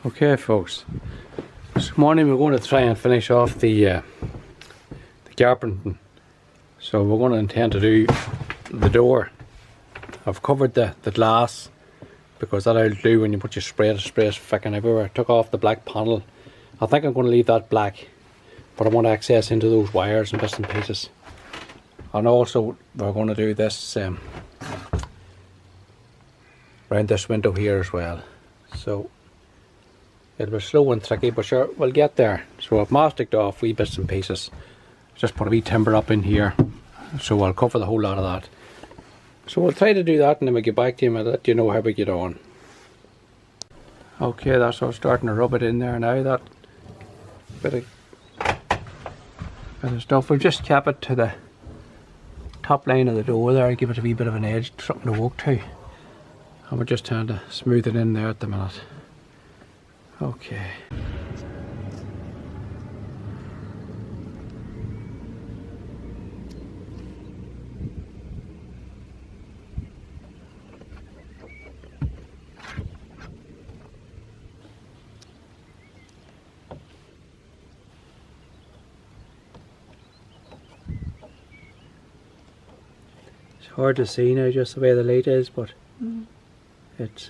Okay folks, this morning we're going to try and finish off the carpenting. So we're going to intend to do the door. I've covered the glass because that'll do when you put your spray fucking everywhere. Took off the black panel. I think I'm going to leave that black, but I want access into those wires and bits and pieces. And also we're going to do this around this window here as well. So it'll be slow and tricky, but sure, we'll get there. So I've masticed off wee bits and pieces. Just put a wee timber up in here. So I'll cover the whole lot of that. So we'll try to do that and then we'll get back to you and let you know how we get on. Okay, that's all starting to rub it in there now, that bit of stuff. We've just kept it to the top line of the door there, give it a wee bit of an edge, something to walk to. And we're just trying to smooth it in there at the minute. Okay. It's hard to see now just the way the light is, but it's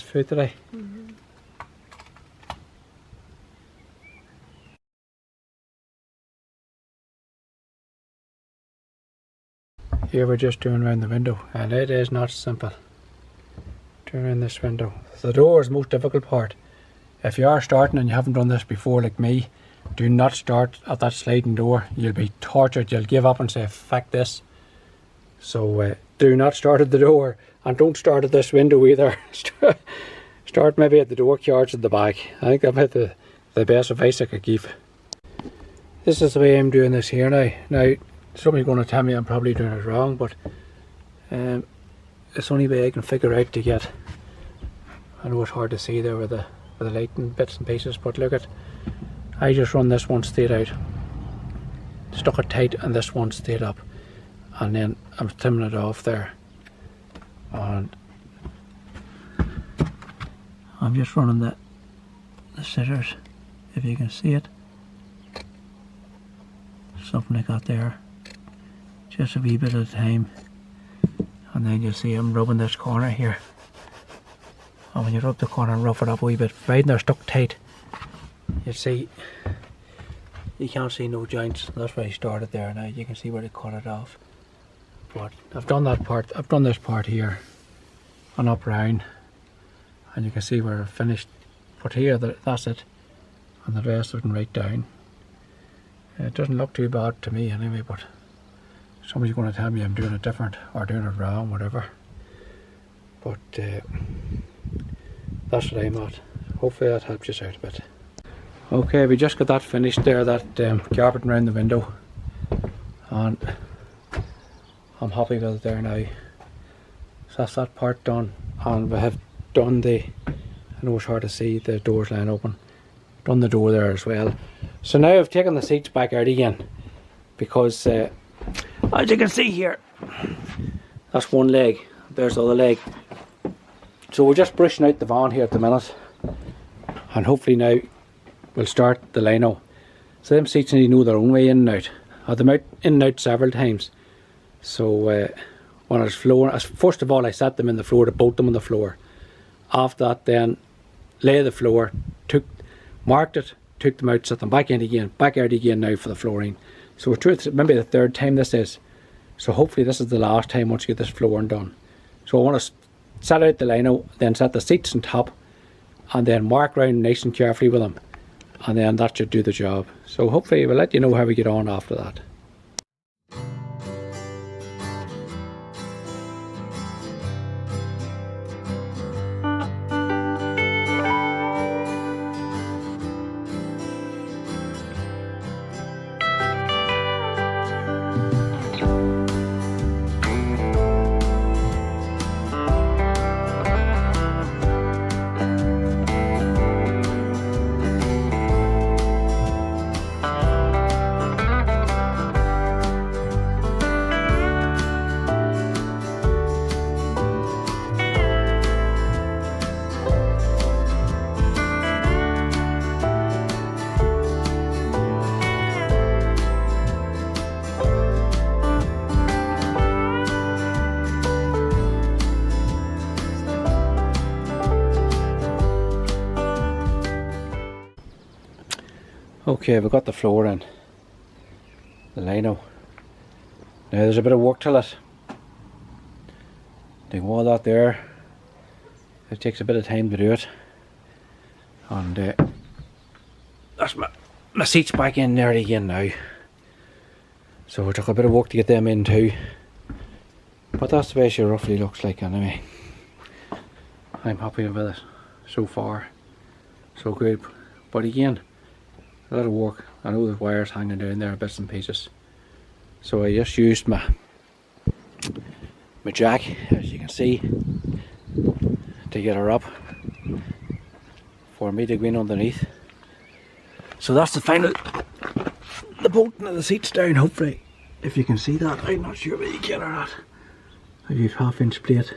footry. Here we're just doing around the window, and it is not simple. Doing around this window. The door is the most difficult part. If you are starting and you haven't done this before like me, do not start at that sliding door. You'll be tortured. You'll give up and say, fuck this. So do not start at the door, and don't start at this window either. Start maybe at the door cards at the back. I think that's about the best advice I could give. This is the way I'm doing this here now. Now, somebody's going to tell me I'm probably doing it wrong, but it's the only way I can figure out to get. I know it's hard to see there with the light and bits and pieces, but look at, I just run this one straight out, stuck it tight, and this one straight up, and then I'm trimming it off there, and I'm just running the scissors, if you can see it, something like that there, just a wee bit at a time, and then you see I'm rubbing this corner here, and when you rub the corner and rough it up a wee bit, right they're stuck tight, you see, you can't see no joints. That's where I started there. Now you can see where they cut it off, but I've done that part, I've done this part here and up round, and you can see where I finished, but here that's it, and the rest of it right down. It doesn't look too bad to me anyway, but somebody's going to tell me I'm doing it different or doing it wrong, whatever, but that's what I'm at. Hopefully that helps you out a bit. Okay, we just got that finished there, that carpeting around the window, and I'm happy with it there now. So that's that part done, and we have done the, I know it's hard to see, the doors lying open, done the door there as well. So now I've taken the seats back out again, because as you can see here, that's one leg, there's the other leg. So we're just brushing out the van here at the minute, and hopefully now we'll start the Lino. So them seats need to know their own way in and out. I've them out in and out several times. So when I was flooring, first of all I set them in the floor to bolt them on the floor. After that then lay the floor, marked it, took them out, set them back in again, back out again now for the flooring. So it's maybe the third time this is. So hopefully this is the last time once you get this flooring done. So I want to set out the Lino, then set the seats on top, and then mark round nice and carefully with them, and then that should do the job. So hopefully we'll let you know how we get on after that. Okay, we've got the floor in, the Lino. Now there's a bit of work to it. Doing all that there, it takes a bit of time to do it. And that's my seats back in there again now. So it took a bit of work to get them in too. But that's the way she roughly looks like anyway. I'm happy with it so far. So good. But again, a lot of work. I know there's wires hanging down there, bits and pieces. So I just used my jack, as you can see, to get her up for me to go in underneath. So that's the final, the bolting of the seats down, hopefully, if you can see that. I'm not sure where you can or not. I use 1/2 inch plate.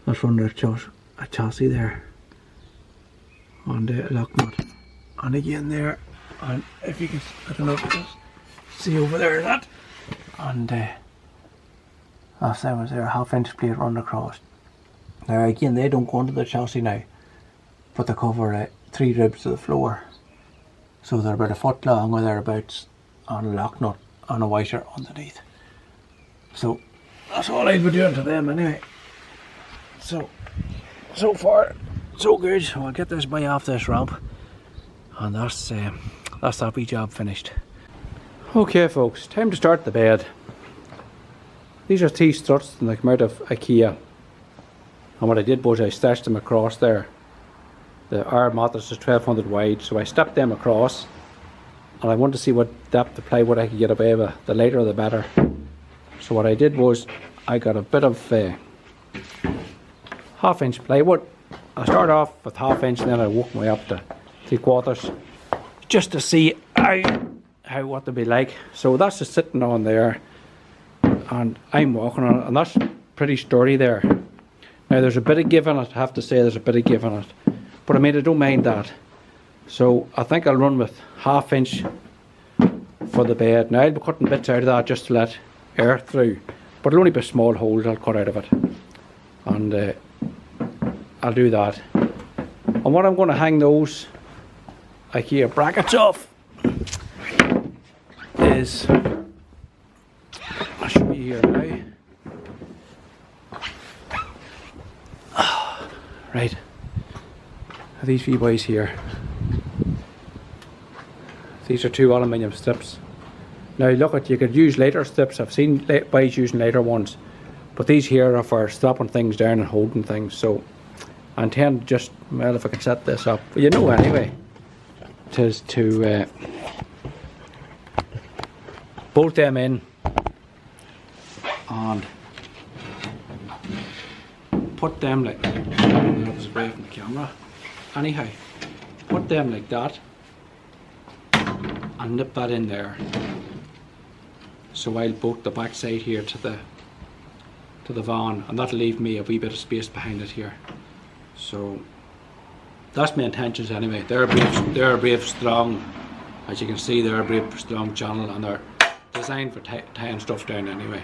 That's under a chassis there. And a lock nut. And again there, and if you can, I don't know if you can see over there that. And last time was there, a 1/2 inch plate run across. Now again, they don't go into the chassis now, but they cover 3 ribs to the floor. So they're about a foot long or thereabouts, on a lock nut and a washer underneath. So that's all I'd be doing to them anyway. So far so good. So I'll get this boy off this ramp, and that's that wee job finished. Okay folks, time to start the bed. These are 3 struts and they come out of IKEA. And what I did was I stashed them across there. Our mattress is 1200 wide, so I stepped them across. And I wanted to see what depth of plywood I could get away with. The lighter the better. So what I did was I got a bit of 1/2 inch plywood. I started off with 1/2 inch and then I worked my way up to 3/4, just to see what they'd be like. So that's just sitting on there, and I'm walking on it, and that's pretty sturdy there. Now there's a bit of give in it, I have to say, there's a bit of give in it, but I mean, I don't mind that. So I think I'll run with 1/2 inch for the bed. Now I'll be cutting bits out of that just to let air through, but it'll only be small holes I'll cut out of it, and I'll do that. And what I'm going to hang those IKEA brackets off is, I'll show you here now. Right, these wee boys here. These are 2 aluminium strips. Now look at, you could use lighter strips. I've seen boys using lighter ones, but these here are for strapping things down and holding things. So I intend just, well, if I can set this up, you know, anyway, it is to bolt them in and put them like, that was away from the camera. Anyhow, put them like that and nip that in there. So I'll bolt the back side here to the van, and that'll leave me a wee bit of space behind it here. So that's my intentions anyway. They're a brave strong, as you can see, they're a brave strong channel, and they're designed for tying stuff down anyway.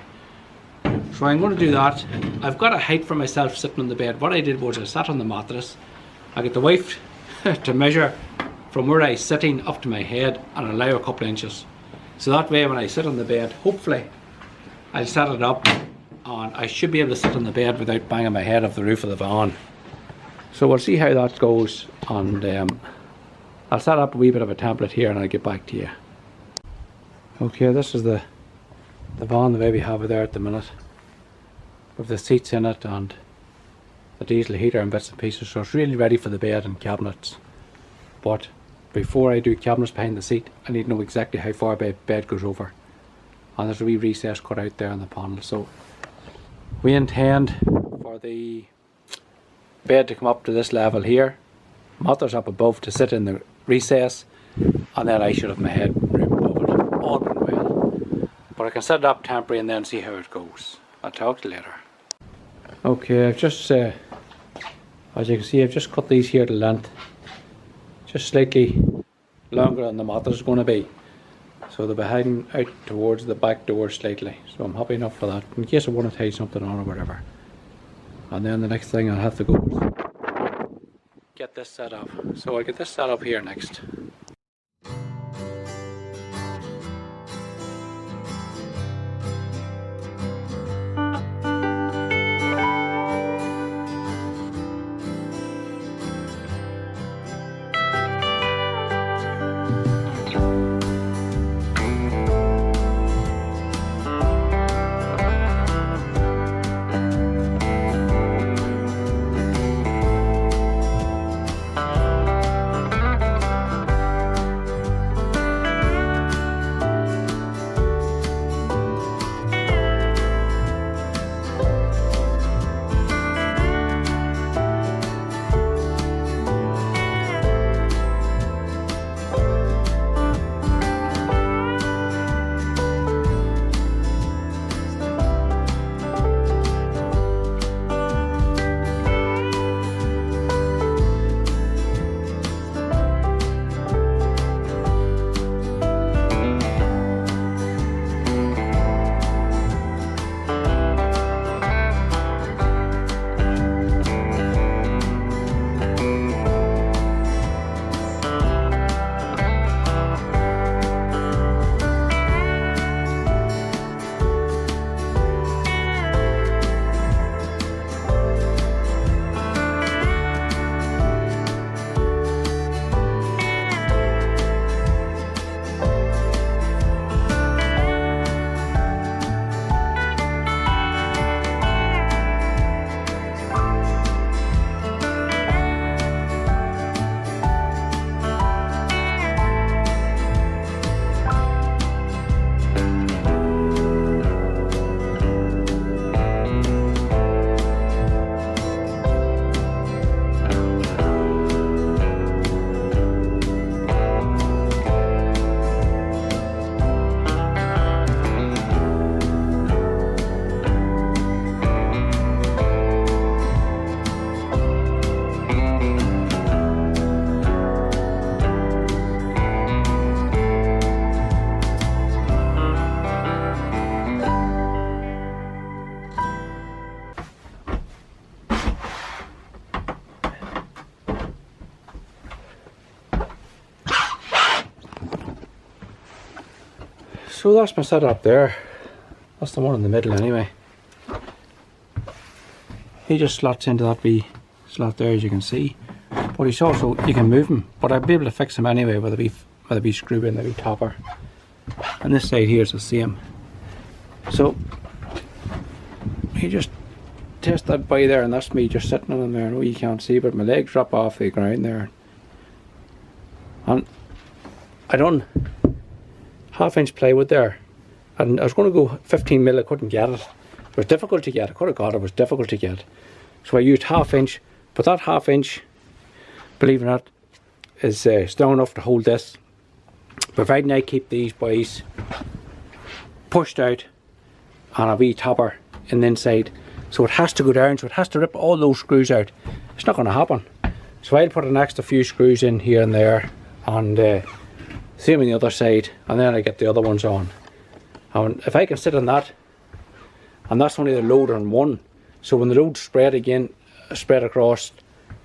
So I'm going to do that. I've got a height for myself sitting on the bed. What I did was I sat on the mattress. I got the wife to measure from where I was sitting up to my head and allow a couple of inches. So that way when I sit on the bed, hopefully I'll set it up and I should be able to sit on the bed without banging my head off the roof of the van. So we'll see how that goes, and I'll set up a wee bit of a template here and I'll get back to you. Okay, this is the van the way we have it there at the minute, with the seats in it and the diesel heater and bits and pieces. So it's really ready for the bed and cabinets. But before I do cabinets behind the seat, I need to know exactly how far my bed goes over, and there's a wee recess cut out there on the panel. So we intend for the bed to come up to this level here, mattress up above to sit in the recess, and then I should have my head room above it, all been well. But I can set it up temporary and then see how it goes. I'll talk to you later. Okay, I've just, as you can see, I've just cut these here to length, just slightly longer than the mattress is going to be. So they'll be hanging out towards the back door slightly. So I'm happy enough for that, in case I want to tie something on or whatever. And then the next thing I'll have to go is get this set up. So I'll get this set up here next. So that's my setup there. That's the one in the middle anyway. He just slots into that wee slot there, as you can see. But he's also, you can move him, but I'll be able to fix him anyway with a wee screw in the wee topper. And this side here is the same. So you just test that by there, and that's me just sitting on him there. I know you can't see, but my legs drop off the ground there. And I done 1/2 inch plywood there, and I was going to go 15 mil. I couldn't get it. It was difficult to get. I could have got it. It was difficult to get. So I used 1/2 inch, but that 1/2 inch, believe it or not, is strong enough to hold this, providing I keep these boys pushed out on a wee topper in the inside. So it has to go down, so it has to rip all those screws out. It's not going to happen. So I'll put an extra few screws in here and there, and same on the other side, and then I get the other ones on. And if I can sit on that, and that's only the load on one, so when the load spread again, spread across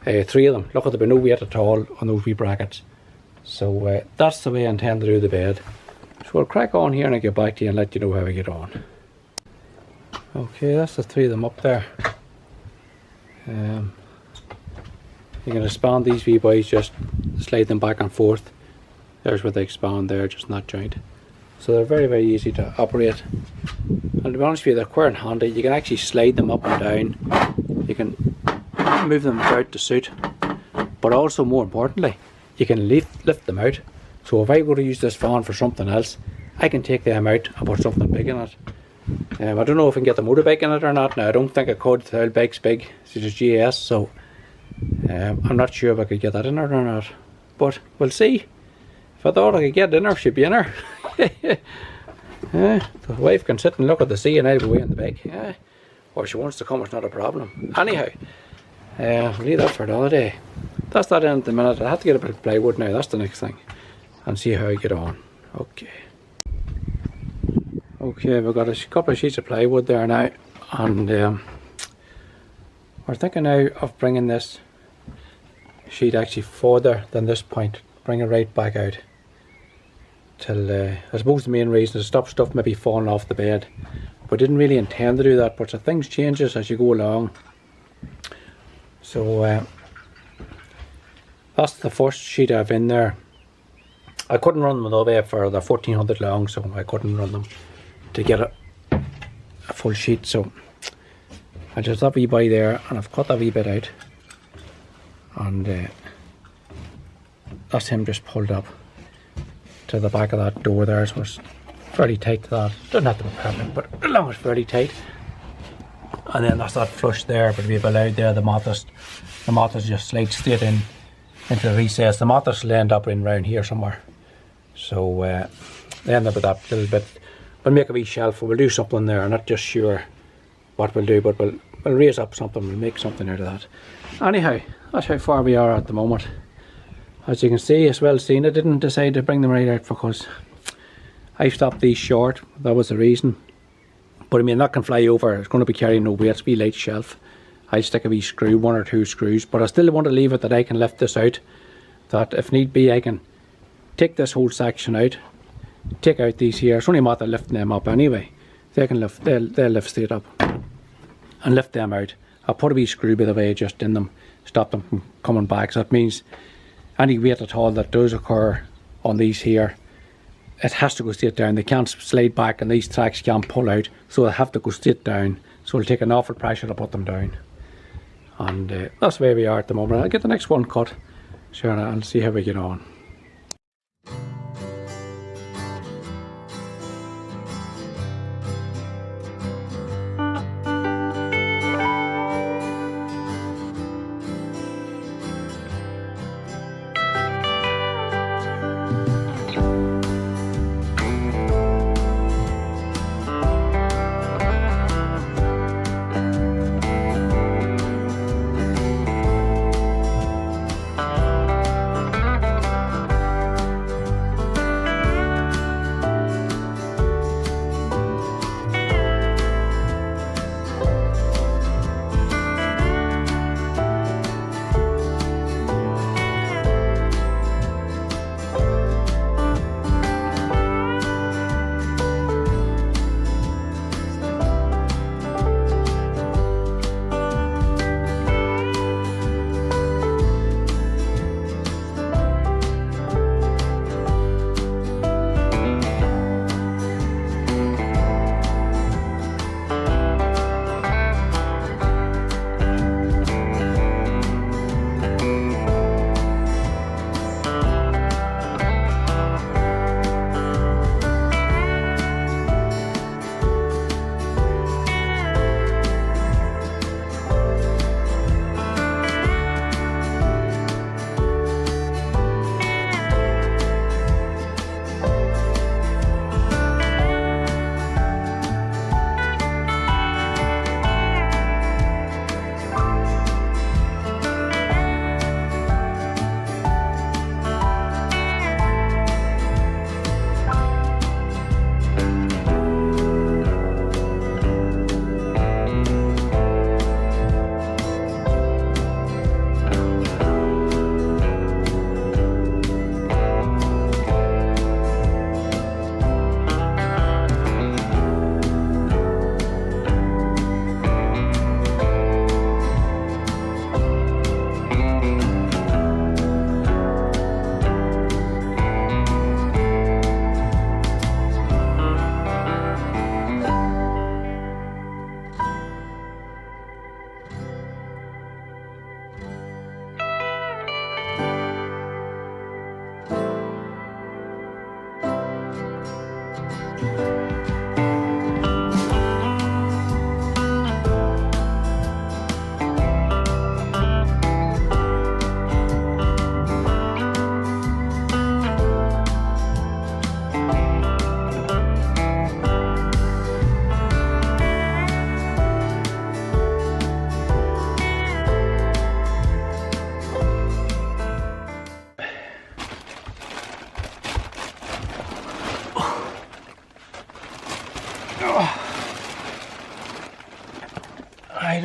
3 of them, look, there'll be no weight at all on those wee brackets. So that's the way I intend to do the bed. So I'll crack on here and I'll get back to you and let you know how I get on. Okay, that's the 3 of them up there. You can expand these wee boys, just slide them back and forth. There's where they expand there, just in that joint. So they're very, very easy to operate. And to be honest with you, they're quite handy. You can actually slide them up and down. You can move them about to suit. But also, more importantly, you can lift them out. So if I go to use this fan for something else, I can take them out and put something big in it. I don't know if I can get the motorbike in it or not. Now, I don't think I could. The bike's big. It's just GS, so I'm not sure if I could get that in there or not. But we'll see. If I thought I could get it in there, she'd be in there. The wife can sit and look at the sea and I'll go away on the bike. Or if she wants to come, it's not a problem. Anyhow, we'll leave that for another day. That's that in at the minute. I have to get a bit of plywood now. That's the next thing. And see how I get on. Okay. Okay, we've got a couple of sheets of plywood there now, and we're thinking now of bringing this sheet actually further than this point, bring it right back out till I suppose the main reason is to stop stuff maybe falling off the bed. We didn't really intend to do that, but things changes as you go along. So that's the first sheet I have in there. I couldn't run them all the way for the 1400 long, so I couldn't run them to get a full sheet. So I just that wee boy there, and I've cut that wee bit out, and that's him just pulled up to the back of that door there, so it's fairly tight to that. Doesn't have to be perfect, but as long as it's fairly tight. And then that's that flush there, but we've allowed there the mattress just slides straight in into the recess. The mattress will end up in round here somewhere. So they end up with that little bit. We'll make a wee shelf, we'll do something there. I'm not just sure what we'll do, but we'll raise up something, we'll make something out of that. Anyhow, that's how far we are at the moment. As you can see, as well seen, I didn't decide to bring them right out because I stopped these short. That was the reason. But I mean, that can fly over. It's going to be carrying no weight. It's a wee light shelf. I'll stick a wee screw, 1 or 2 screws, but I still want to leave it that I can lift this out. That if need be, I can take this whole section out, take out these here. It's only a matter of lifting them up anyway. They can lift, they'll lift straight up and lift them out. I'll put a wee screw by the way just in them, stop them from coming back. So that means any weight at all that does occur on these here, it has to go straight down. They can't slide back and these tracks can't pull out, so they have to go straight down. So it'll take an awful pressure to put them down. And that's where we are at the moment. I'll get the next one cut, sure, and I'll see how we get on.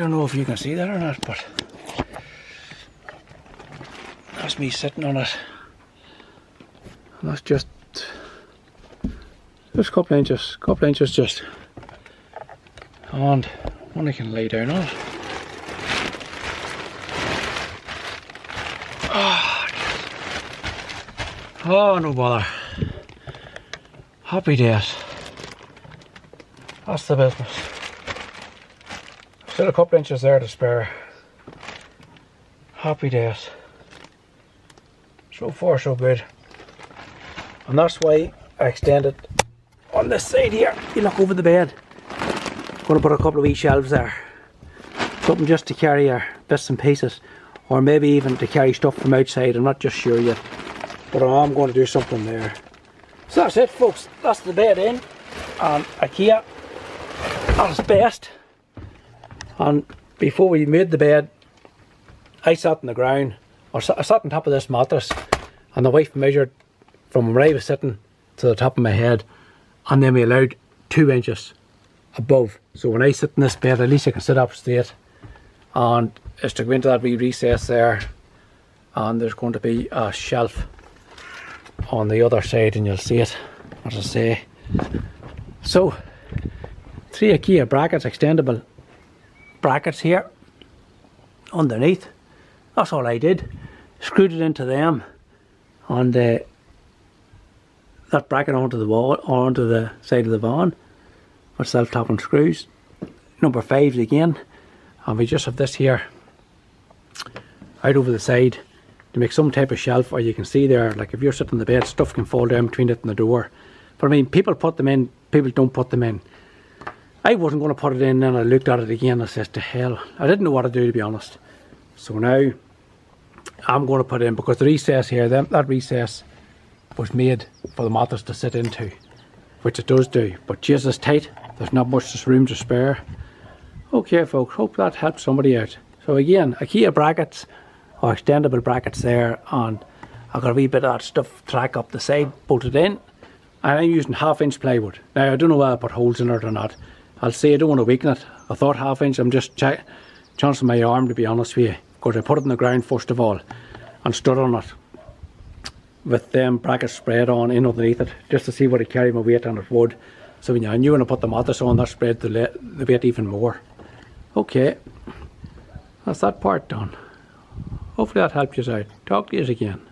don't know if you can see that or not, but that's me sitting on it. And that's just a couple of inches just. And one I can lay down on it. Oh, no bother. Happy days. That's the business. Still a couple of inches there to spare. Happy days. So far so good. And that's why I extended on this side here. You look over the bed. I'm going to put a couple of wee shelves there. Something just to carry your bits and pieces. Or maybe even to carry stuff from outside. I'm not just sure yet. But I'm going to do something there. So that's it, folks. That's the bed in. And IKEA at its best. And before we made the bed, I sat on the ground. I sat on top of this mattress. And the wife measured from where I was sitting to the top of my head. And then we allowed 2 inches above. So when I sit in this bed, at least I can sit up straight. And it's to go into that wee recess there. And there's going to be a shelf on the other side, and you'll see it, as I say. So 3 IKEA brackets, extendable brackets here underneath. That's all I did. Screwed it into them, and that bracket onto the wall, onto the side of the van with self-tapping screws. Number 5s again, and we just have this here out over the side to make some type of shelf, or you can see there, like if you're sitting in the bed, stuff can fall down between it and the door. But I mean, people put them in, people don't put them in. I wasn't going to put it in, and I looked at it again and I said, to hell. I didn't know what to do, to be honest. So now I'm going to put it in, because the recess here, that recess was made for the mattress to sit into, which it does do. But Jesus, it's tight. There's not much room to spare. Okay, folks, hope that helps somebody out. So again, IKEA brackets, or extendable brackets there, and I've got a wee bit of that stuff track up the side bolted in, and I'm using 1/2 inch plywood. Now I don't know whether I put holes in it or not. I'll say I don't want to weaken it. I thought 1/2 inch. I'm just chancing my arm, to be honest with you, because I put it on the ground first of all and stood on it with them brackets spread on in underneath it, just to see what it carried my weight, and it would. So I knew when I put the mattress on, that spread the weight even more. Okay, that's that part done. Hopefully that helps you out. Talk to you again.